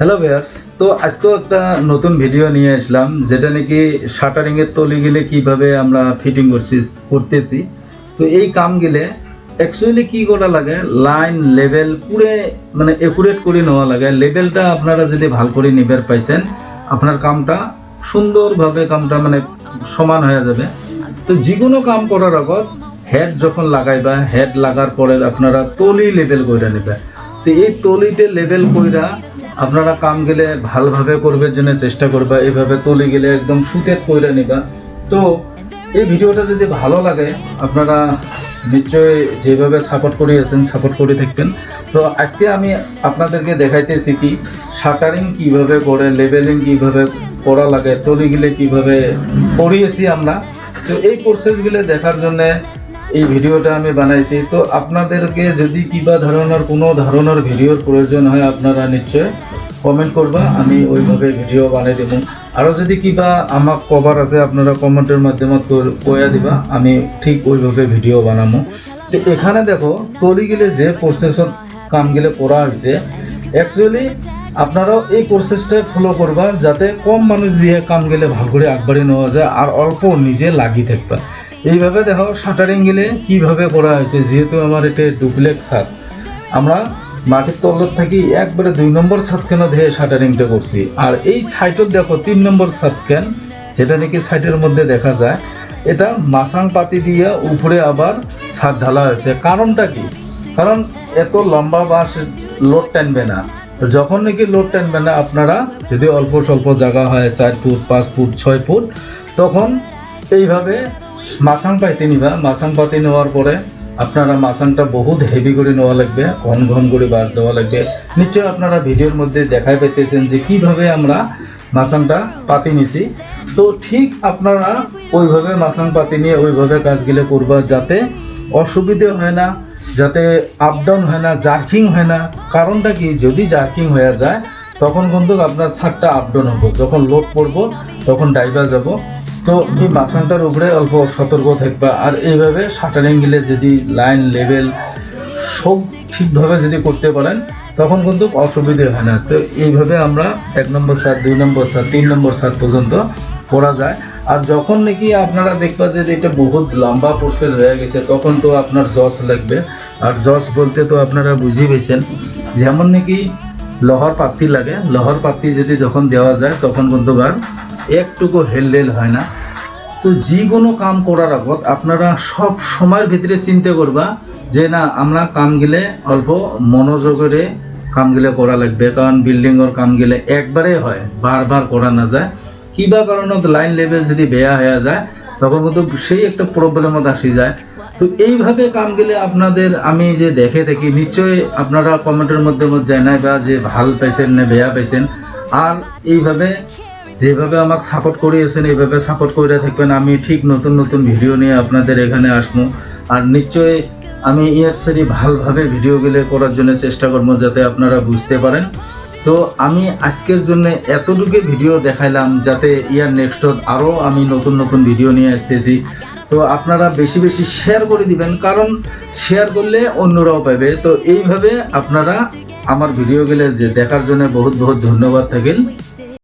Hello viewers, তো আজকেও একটা নতুন ভিডিও নিয়ে আসলাম যেটা নাকি শাটারিংয়ের তলি গেলে কীভাবে আমরা ফিটিং করতেছি। তো এই কাম গেলে অ্যাকচুয়ালি কী করা লাগে, লাইন লেভেল পুরে মানে একুরেট করে নেওয়া লাগে। লেভেলটা আপনারা যদি ভাল করে নিবার পাইছেন, আপনার কামটা সুন্দরভাবে কামটা মানে সমান হয়ে যাবে। তো যে কোনো কাম করার আগত হেড যখন লাগাইবা, হেড লাগার পরে আপনারা তলি লেভেল করে নেবে। তো এই তলিতে লেভেল কইরা আপনারা কাম গেলে ভালোভাবে করবার জন্য চেষ্টা করবা। এইভাবে তলি গেলে একদম সুতের কইরা নিবা। তো এই ভিডিওটা যদি ভালো লাগে আপনারা নিশ্চয়ই যেভাবে সাপোর্ট করিয়েছেন সাপোর্ট করে থাকবেন। তো আজকে আমি আপনাদেরকে দেখাইতেছি কি শাটারিং কিভাবে করে, লেভেলিং কিভাবে করা লাগে, তলি গেলে কীভাবে করিয়েছি আমরা। তো এই প্রসেসগুলো দেখার জন্য এই ভিডিওটা আমি বানাইছি। তো আপনাদেরকে যদি কিবা ধরনের কোনো ধরনের ভিডিওর প্রয়োজন হয় আপনারা নিশ্চয় কমেন্ট করবা, আমি ওইভাবে ভিডিও বানিয়ে দেবো। আরও যদি কিবা আমার কভার আছে আপনারা কমেন্টের মাধ্যমে কয়া দিবা, আমি ঠিক ওইভাবে ভিডিও বানাবো। তো এখানে দেখো তলি গেলে যে প্রসেসত কাম গেলে করা হয়েছে, অ্যাকচুয়ালি আপনারাও এই প্রসেসটা ফলো করবা যাতে কম মানুষ দিয়ে কাম গেলে ভালো করে আগবাড়ি নেওয়া যায় আর অল্প নিজে লাগি থাকবা। এইভাবে দেখো শাটারিং গেলে কীভাবে করা হয়েছে। যেহেতু আমার এটা ডুপ্লেক্স ছাদ, আমরা মাটির তলত থাকি একবারে 2 নম্বর ছাদখানে ধেয়ে শাটারিংটা করছি। আর এই সাইটত দেখো 3 নম্বর ছাদখান, যেটা নাকি সাইটের মধ্যে দেখা যায়, এটা মাসাং পাতি দিয়ে উপরে আবার ছাদ ঢালা হয়েছে। কারণটা কি? কারণ এত লম্বা বাঁশ লোড টানবে না। যখন নাকি লোড টানবে না, আপনারা যদি অল্প স্বল্প জায়গা হয় 4 ফুট 5 ফুট 6 ফুট, তখন এইভাবে মাসাং পাইতে নিবা। মাসাং পাতি নেওয়ার পরে আপনারা মাসাংটা বহুত হেভি করে নেওয়া লাগবে, ঘন ঘন করে বাঁশ দেওয়া লাগবে। নিশ্চয় আপনারা ভিডিওর মধ্যে দেখাই পাইতেছেন যে কিভাবে আমরা মাসাংটা পাতি নিছি। তো ঠিক আপনারা ওইভাবে মাসাং পাতি নিয়ে ওইভাবে কাজগুলো করবা যাতে অসুবিধে হয় না, যাতে আপ ডাউন হয় না, জার্কিং হয় না। কারণটা কি, যদি জার্কিং হয়ে যায় তখন কিন্তু আপনার ছাদটা আপ ডাউন হবো, যখন লোড পড়বো তখন ডাইবা যাব। তো এই মাসাংটার উপরে অল্প সতর্ক থাকবা। আর এইভাবে শাটারিং গেলে যদি লাইন লেভেল সব ঠিকভাবে যদি করতে পারেন তখন কিন্তু অসুবিধে হয় না। তো এইভাবে আমরা 1 নম্বর ছাদ 2 নম্বর ছাদ 3 নম্বর ছাদ পর্যন্ত করা যায়। আর যখন নাকি আপনারা দেখবা যে এটা বহুত লম্বা প্রসেস হয়ে গেছে, তখন তো আপনার জস লাগবে। আর জস বলতে তো আপনারা বুঝিয়ে পেয়েছেন, যেমন নাকি লোহার পাতি লাগে, লোহার পাতি যদি যখন দেওয়া যায় তখন কিন্তু আর একটুকু হেলডেল হয় না। তো যে কোনো কাম করার আগত আপনারা সব সময়ের ভিতরে চিন্তা করবা যে না, আমরা কাম গেলে অল্প মনোযোগের কাম গেলে করা লাগবে। কারণ বিল্ডিংয়ের কাম গেলে একবারে হয়, বারবার করা না যায়। কিবা কারণত লাইন লেভেল যদি বেয়া হয়ে যায় তখন কিন্তু সেই একটা প্রবলেমত আসি যায়। তো এইভাবে কাম গেলে আপনাদের আমি যে দেখে থাকি, নিশ্চয়ই আপনারা কমেন্টের মধ্যে জানাইবা যে ভাল পাইছেন না বেয়া পাইছেন। আর এইভাবে যেভাবে আমাকে সাপোর্ট করিয়েছেন এইভাবে সাপোর্ট করে থাকবেন। আমি ঠিক নতুন নতুন ভিডিও নিয়ে আপনাদের এখানে আসবো। আর নিশ্চয়ই আমি এর সারি ভালোভাবে ভিডিওগুলো করার জন্য চেষ্টা করবো যাতে আপনারা বুঝতে পারেন। তো আমি আজকের জন্য এতটুকু ভিডিও দেখাইলাম, যাতে ইয়ার নেক্সটত আরও আমি নতুন নতুন ভিডিও নিয়ে আসতেছি। তো আপনারা বেশি বেশি শেয়ার করে দিবেন, কারণ শেয়ার করলে অন্যরাও পাবে। তো এইভাবে আপনারা আমার ভিডিওগুলো যে দেখার জন্য বহুত বহুত ধন্যবাদ থাকেন।